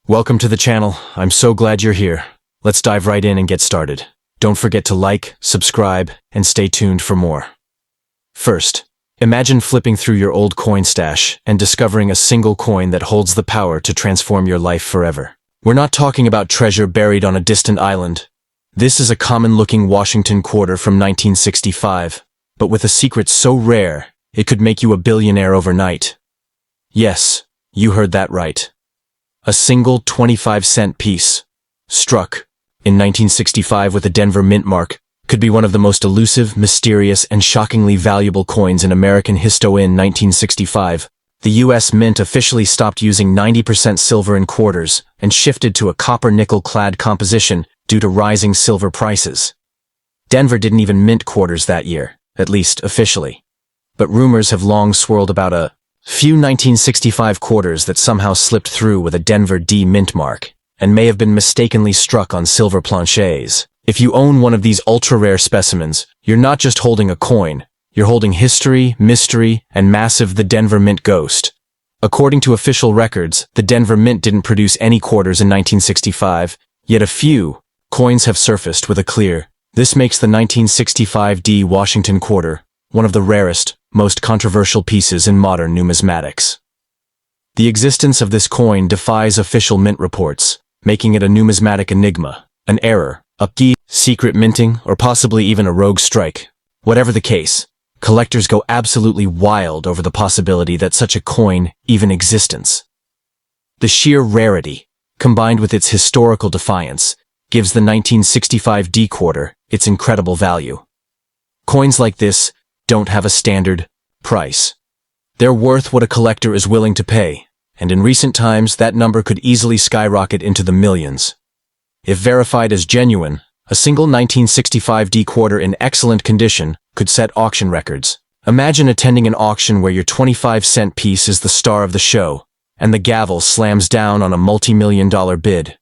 Welcome to the channel. I'm so glad you're here. Let's dive right in and get started. Don't forget to like, subscribe, and stay tuned for more. First, imagine flipping through your old coin stash and discovering a single coin that holds the power to transform your life forever. We're not talking about treasure buried on a distant island. This is a common-looking Washington quarter from 1965, but with a secret so rare, it could make you a billionaire overnight. Yes, you heard that right. A single 25-cent piece, struck in 1965 with a Denver mint mark, could be one of the most elusive, mysterious, and shockingly valuable coins in American history. In 1965, the U.S. Mint officially stopped using 90% silver in quarters and shifted to a copper-nickel-clad composition due to rising silver prices. Denver didn't even mint quarters that year, at least officially. But rumors have long swirled about a few 1965 quarters that somehow slipped through with a Denver D mint mark and may have been mistakenly struck on silver planchets. If you own one of these ultra-rare specimens, you're not just holding a coin, you're holding history, mystery, and massive the Denver Mint ghost. According to official records, the Denver Mint didn't produce any quarters in 1965, yet a few coins have surfaced with a clear. This makes the 1965 D Washington quarter one of the rarest, most controversial pieces in modern numismatics. The existence of this coin defies official mint reports, making it a numismatic enigma, an error, a key, secret minting, or possibly even a rogue strike. Whatever the case, collectors go absolutely wild over the possibility that such a coin even exists. The sheer rarity, combined with its historical defiance, gives the 1965 D quarter its incredible value. Coins like this don't have a standard price. They're worth what a collector is willing to pay, and in recent times that number could easily skyrocket into the millions. If verified as genuine, a single 1965 D quarter in excellent condition could set auction records. Imagine attending an auction where your 25-cent piece is the star of the show, and the gavel slams down on a multi-million-dollar bid.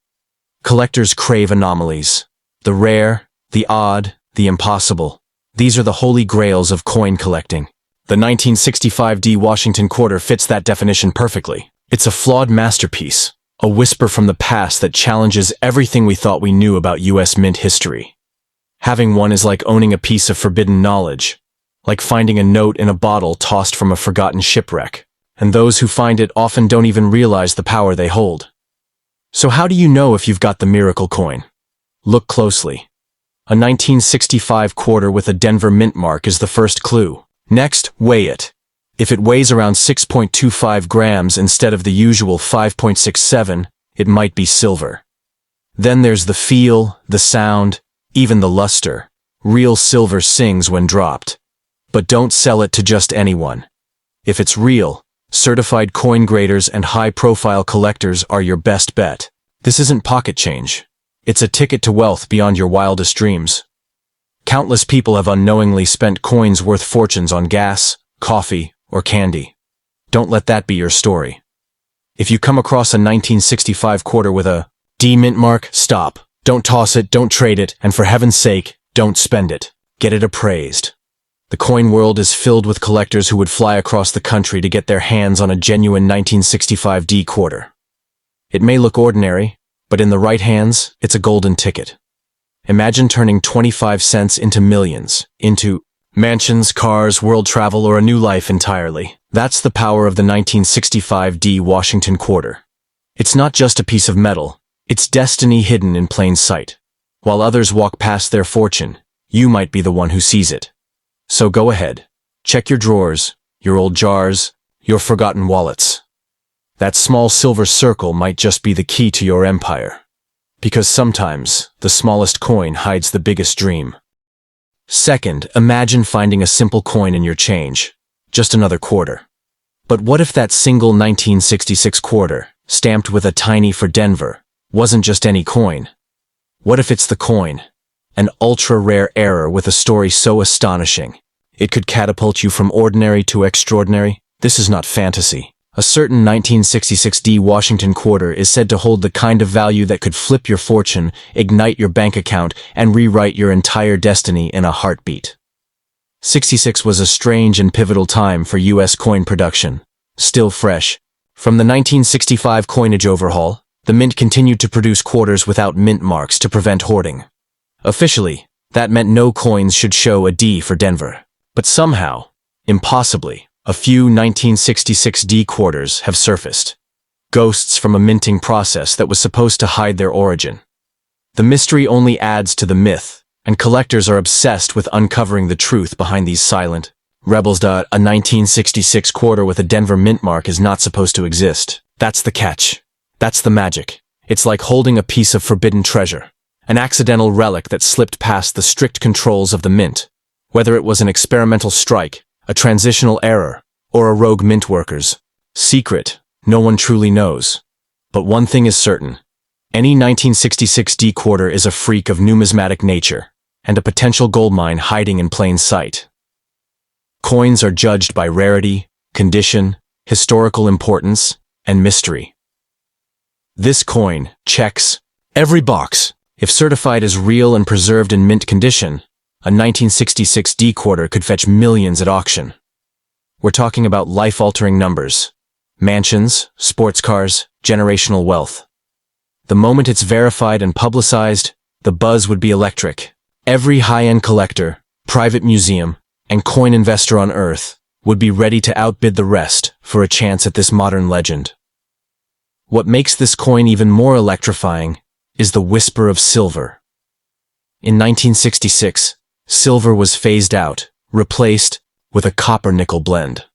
Collectors crave anomalies. The rare, the odd, the impossible. These are the holy grails of coin collecting. The 1965 D Washington quarter fits that definition perfectly. It's a flawed masterpiece, a whisper from the past that challenges everything we thought we knew about U.S. mint history. Having one is like owning a piece of forbidden knowledge, like finding a note in a bottle tossed from a forgotten shipwreck, and those who find it often don't even realize the power they hold. So how do you know if you've got the miracle coin? Look closely. A 1965 quarter with a Denver mint mark is the first clue. Next, weigh it. If it weighs around 6.25 grams instead of the usual 5.67, it might be silver. Then there's the feel, the sound, even the luster. Real silver sings when dropped. But don't sell it to just anyone. If it's real, certified coin graders and high-profile collectors are your best bet. This isn't pocket change. It's a ticket to wealth beyond your wildest dreams. Countless people have unknowingly spent coins worth fortunes on gas, coffee, or candy. Don't let that be your story. If you come across a 1965 quarter with a D mint mark, stop. Don't toss it, don't trade it, and for heaven's sake, don't spend it. Get it appraised. The coin world is filled with collectors who would fly across the country to get their hands on a genuine 1965 D quarter. It may look ordinary, but in the right hands, it's a golden ticket. Imagine turning 25 cents into millions, into mansions, cars, world travel, or a new life entirely. That's the power of the 1965 D Washington quarter. It's not just a piece of metal, it's destiny hidden in plain sight. While others walk past their fortune, you might be the one who sees it. So go ahead, check your drawers, your old jars, your forgotten wallets. That small silver circle might just be the key to your empire. Because sometimes, the smallest coin hides the biggest dream. Second, imagine finding a simple coin in your change. Just another quarter. But what if that single 1966 quarter, stamped with a tiny for Denver, wasn't just any coin? What if it's the coin? An ultra-rare error with a story so astonishing, it could catapult you from ordinary to extraordinary? This is not fantasy. A certain 1966 D Washington quarter is said to hold the kind of value that could flip your fortune, ignite your bank account, and rewrite your entire destiny in a heartbeat. 66 was a strange and pivotal time for U.S. coin production. Still fresh, from the 1965 coinage overhaul, The mint continued to produce quarters without mint marks to prevent hoarding. Officially, that meant no coins should show a D for Denver. But somehow, impossibly, a few 1966 D quarters have surfaced. Ghosts from a minting process that was supposed to hide their origin. The mystery only adds to the myth, and collectors are obsessed with uncovering the truth behind these silent rebels. A 1966 quarter with a Denver mint mark is not supposed to exist. That's the catch. That's the magic. It's like holding a piece of forbidden treasure, an accidental relic that slipped past the strict controls of the mint. Whether it was an experimental strike, a transitional error, or a rogue mint worker's secret, no one truly knows. But one thing is certain. Any 1966 D quarter is a freak of numismatic nature, and a potential goldmine hiding in plain sight. Coins are judged by rarity, condition, historical importance, and mystery. This coin checks every box. If certified as real and preserved in mint condition, a 1966 D quarter could fetch millions at auction. We're talking about life-altering numbers. Mansions, sports cars, generational wealth. The moment it's verified and publicized, the buzz would be electric. Every high-end collector, private museum, and coin investor on Earth would be ready to outbid the rest for a chance at this modern legend. What makes this coin even more electrifying is the whisper of silver. In 1966, silver was phased out, replaced with a copper-nickel blend.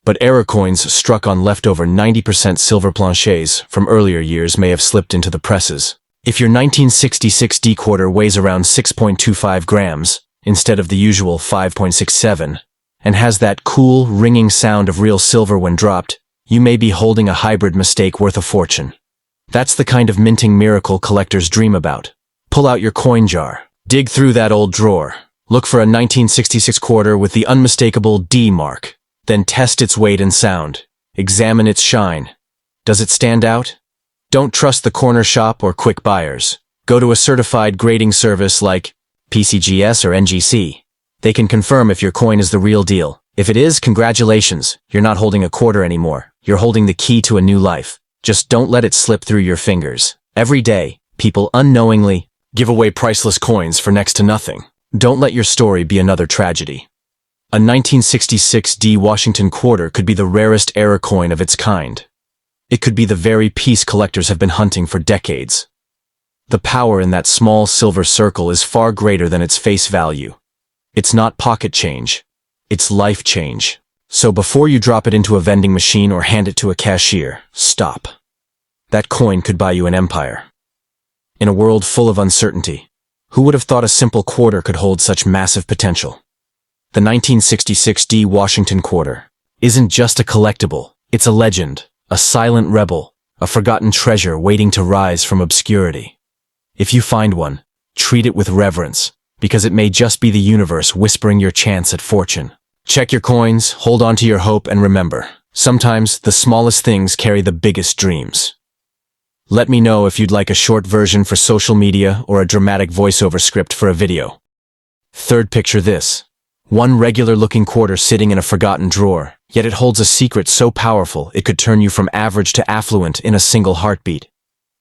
But error coins struck on leftover 90% silver planchets from earlier years may have slipped into the presses. If your 1966 D quarter weighs around 6.25 grams, instead of the usual 5.67, and has that cool, ringing sound of real silver when dropped, you may be holding a hybrid mistake worth a fortune. That's the kind of minting miracle collectors dream about. Pull out your coin jar, dig through that old drawer, look for a 1966 quarter with the unmistakable D mark, then test its weight and sound. Examine its shine. Does it stand out? Don't trust the corner shop or quick buyers. Go to a certified grading service like PCGS or NGC. They can confirm if your coin is the real deal. If it is, congratulations, you're not holding a quarter anymore. You're holding the key to a new life. Just don't let it slip through your fingers. Every day, people unknowingly give away priceless coins for next to nothing. Don't let your story be another tragedy. A 1966 D Washington quarter could be the rarest error coin of its kind. It could be the very piece collectors have been hunting for decades. The power in that small silver circle is far greater than its face value. It's not pocket change. It's life change. So before you drop it into a vending machine or hand it to a cashier, stop. That coin could buy you an empire. In a world full of uncertainty, who would have thought a simple quarter could hold such massive potential? The 1966 D Washington quarter isn't just a collectible, it's a legend, a silent rebel, a forgotten treasure waiting to rise from obscurity. If you find one, treat it with reverence, because it may just be the universe whispering your chance at fortune. Check your coins, hold on to your hope, and remember, sometimes the smallest things carry the biggest dreams. Let me know if you'd like a short version for social media or a dramatic voiceover script for a video. Third, picture this. One regular-looking quarter sitting in a forgotten drawer, yet it holds a secret so powerful it could turn you from average to affluent in a single heartbeat.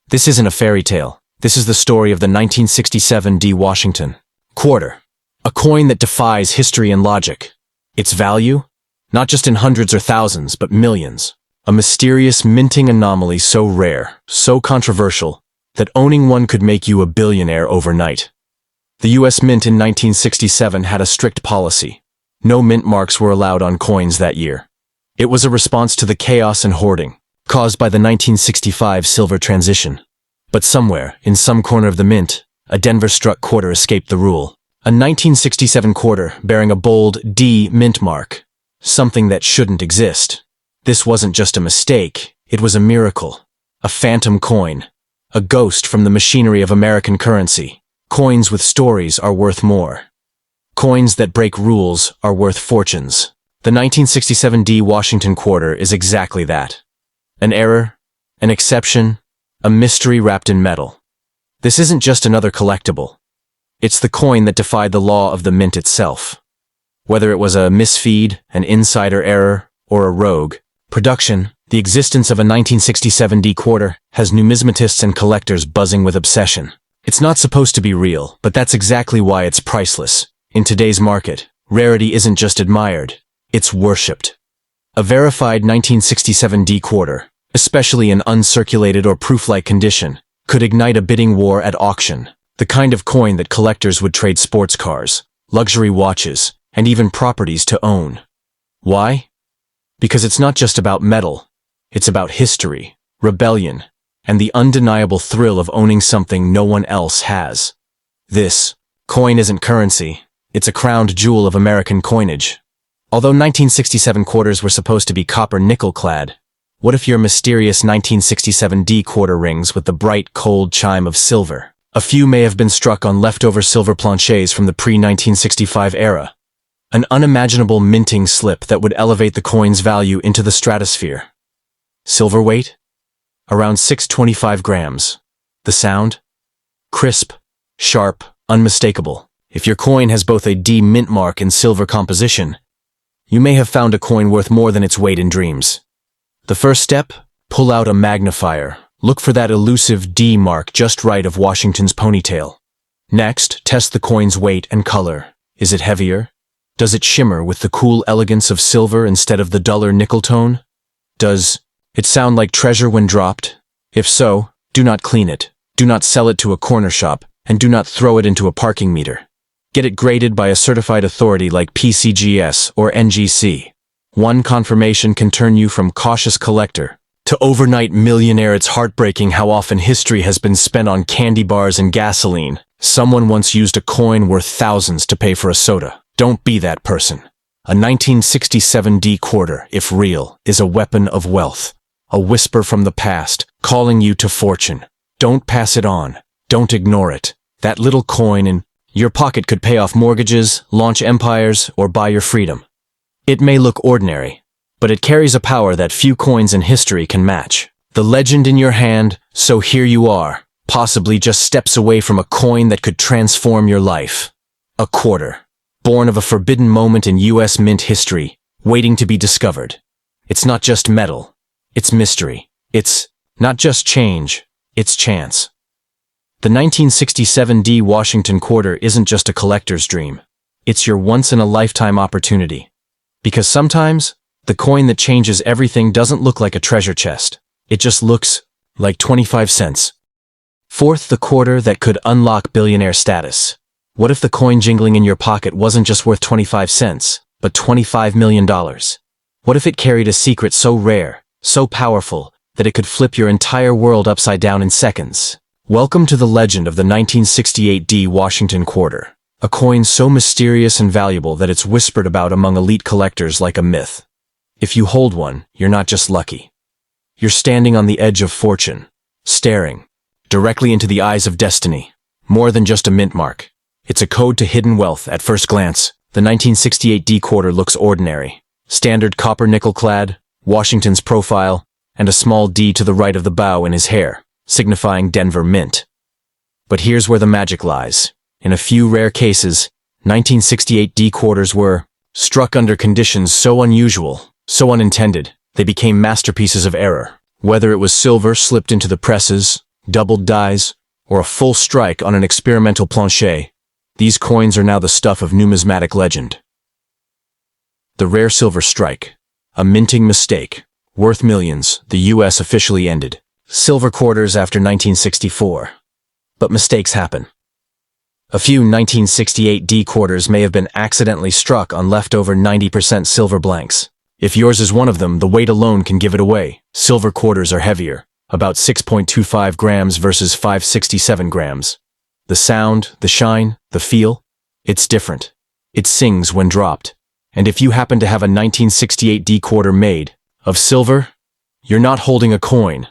This isn't a fairy tale. This is the story of the 1967 D Washington quarter, a coin that defies history and logic. Its value? Not just in hundreds or thousands, but millions. A mysterious minting anomaly so rare, so controversial, that owning one could make you a billionaire overnight. The U.S. Mint in 1967 had a strict policy. No mint marks were allowed on coins that year. It was a response to the chaos and hoarding caused by the 1965 silver transition. But somewhere, in some corner of the mint, a Denver-struck quarter escaped the rule. A 1967 quarter bearing a bold D mint mark, something that shouldn't exist. This wasn't just a mistake, it was a miracle. A phantom coin. A ghost from the machinery of American currency. Coins with stories are worth more. Coins that break rules are worth fortunes. The 1967 D Washington quarter is exactly that. An error, an exception, a mystery wrapped in metal. This isn't just another collectible. It's the coin that defied the law of the mint itself. Whether it was a misfeed, an insider error, or a rogue, production The existence of a 1967 D quarter has numismatists and collectors buzzing with obsession. It's not supposed to be real, but that's exactly why it's priceless. In today's market, rarity isn't just admired, it's worshipped. A verified 1967 D quarter, especially in uncirculated or proof-like condition, could ignite a bidding war at auction, the kind of coin that collectors would trade sports cars, luxury watches, and even properties to own. Why? Because it's not just about metal, it's about history, rebellion, and the undeniable thrill of owning something no one else has. This coin isn't currency, it's a crowned jewel of American coinage. Although 1967 quarters were supposed to be copper-nickel clad, what if your mysterious 1967 D quarter rings with the bright, cold chime of silver? A few may have been struck on leftover silver planchets from the pre-1965 era. An unimaginable minting slip that would elevate the coin's value into the stratosphere. Silver weight? Around 625 grams. The sound? Crisp, sharp, unmistakable. If your coin has both a D mint mark and silver composition, you may have found a coin worth more than its weight in dreams. The first step? Pull out a magnifier. Look for that elusive D mark just right of Washington's ponytail. Next, test the coin's weight and color. Is it heavier? Does it shimmer with the cool elegance of silver instead of the duller nickel tone? Does it sound like treasure when dropped? If so, do not clean it, do not sell it to a corner shop, and do not throw it into a parking meter. Get it graded by a certified authority like PCGS or NGC. One confirmation can turn you from cautious collector to overnight millionaire. It's heartbreaking how often history has been spent on candy bars and gasoline. Someone once used a coin worth thousands to pay for a soda. Don't be that person. A 1967 D quarter, if real, is a weapon of wealth. A whisper from the past, calling you to fortune. Don't pass it on. Don't ignore it. That little coin in your pocket could pay off mortgages, launch empires, or buy your freedom. It may look ordinary, but it carries a power that few coins in history can match. The legend in your hand, so here you are, possibly just steps away from a coin that could transform your life. A quarter, born of a forbidden moment in U.S. mint history, waiting to be discovered. It's not just metal, it's mystery. It's not just change, it's chance. The 1967 D Washington quarter isn't just a collector's dream. It's your once-in-a-lifetime opportunity. Because sometimes, the coin that changes everything doesn't look like a treasure chest. It just looks like 25 cents. Fourth, the quarter that could unlock billionaire status. What if the coin jingling in your pocket wasn't just worth 25 cents, but $25 million? What if it carried a secret so rare, so powerful, that it could flip your entire world upside down in seconds? Welcome to the legend of the 1968 D Washington quarter. A coin so mysterious and valuable that it's whispered about among elite collectors like a myth. If you hold one, you're not just lucky. You're standing on the edge of fortune, staring directly into the eyes of destiny. More than just a mint mark. It's a code to hidden wealth. At first glance, the 1968 D quarter looks ordinary. Standard copper-nickel clad, Washington's profile, and a small D to the right of the bow in his hair, signifying Denver Mint. But here's where the magic lies. In a few rare cases, 1968 D quarters were struck under conditions so unusual, so unintended, they became masterpieces of error. Whether it was silver slipped into the presses, doubled dies, or a full strike on an experimental planchet, these coins are now the stuff of numismatic legend. The rare silver strike, a minting mistake, worth millions, the U.S. officially ended silver quarters after 1964. But mistakes happen. A few 1968 D quarters may have been accidentally struck on leftover 90% silver blanks. If yours is one of them, the weight alone can give it away. Silver quarters are heavier, about 6.25 grams versus 567 grams. The sound, the shine, the feel, it's different. It sings when dropped. And if you happen to have a 1968 D quarter made of silver, you're not holding a coin.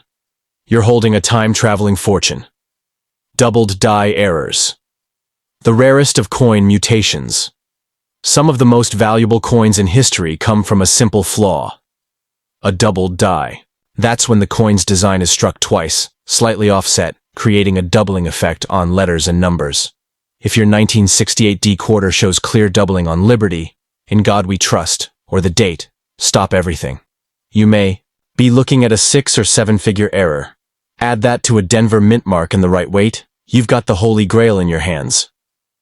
You're holding a time-traveling fortune. Doubled die errors. The rarest of coin mutations. Some of the most valuable coins in history come from a simple flaw. A doubled die. That's when the coin's design is struck twice, slightly offset, creating a doubling effect on letters and numbers. If your 1968 D quarter shows clear doubling on Liberty, In God We Trust, or the date, stop everything. You may be looking at a 6 or 7-figure error. Add that to a Denver mint mark in the right weight, you've got the holy grail in your hands.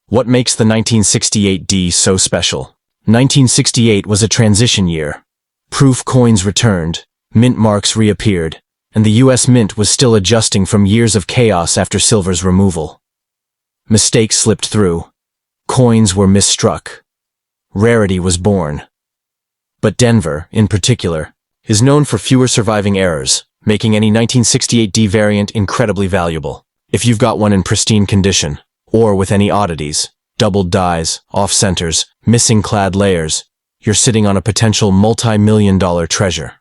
What makes the 1968D so special? 1968 was a transition year. Proof coins returned, mint marks reappeared, and the US Mint was still adjusting from years of chaos after silver's removal. Mistakes slipped through. Coins were misstruck. Rarity was born. But Denver, in particular, is known for fewer surviving errors, making any 1968D variant incredibly valuable. If you've got one in pristine condition, or with any oddities, doubled dies, off-centers, missing clad layers, you're sitting on a potential multi-million-dollar treasure.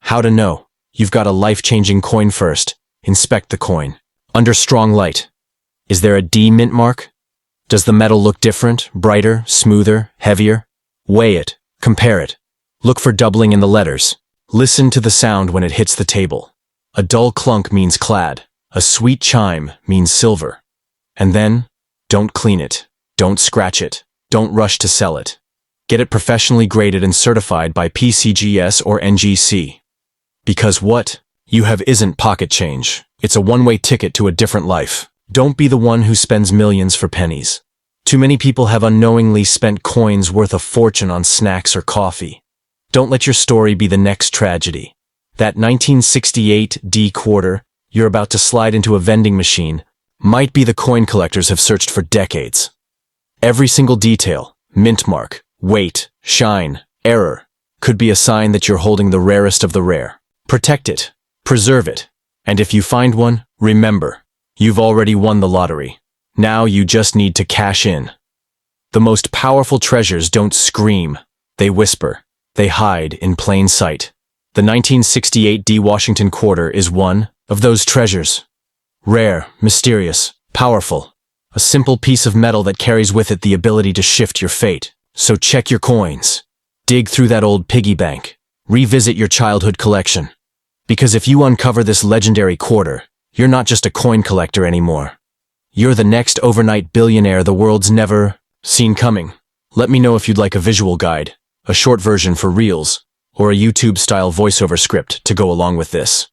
How to know? You've got a life-changing coin first. Inspect the coin. Under strong light. Is there a D mint mark? Does the metal look different, brighter, smoother, heavier? Weigh it. Compare it. Look for doubling in the letters. Listen to the sound when it hits the table. A dull clunk means clad. A sweet chime means silver. And then, don't clean it. Don't scratch it. Don't rush to sell it. Get it professionally graded and certified by PCGS or NGC. Because what you have isn't pocket change. It's a one-way ticket to a different life. Don't be the one who spends millions for pennies. Too many people have unknowingly spent coins worth a fortune on snacks or coffee. Don't let your story be the next tragedy. That 1968 D quarter you're about to slide into a vending machine might be the coin collectors have searched for decades. Every single detail, mint mark, weight, shine, error, could be a sign that you're holding the rarest of the rare. Protect it, preserve it, and if you find one, remember, you've already won the lottery. Now you just need to cash in. The most powerful treasures don't scream, they whisper, they hide in plain sight. The 1968 D Washington quarter is one of those treasures. Rare, mysterious, powerful. A simple piece of metal that carries with it the ability to shift your fate. So check your coins. Dig through that old piggy bank. Revisit your childhood collection. Because if you uncover this legendary quarter, you're not just a coin collector anymore. You're the next overnight billionaire the world's never seen coming. Let me know if you'd like a visual guide, a short version for Reels, or a YouTube-style voiceover script to go along with this.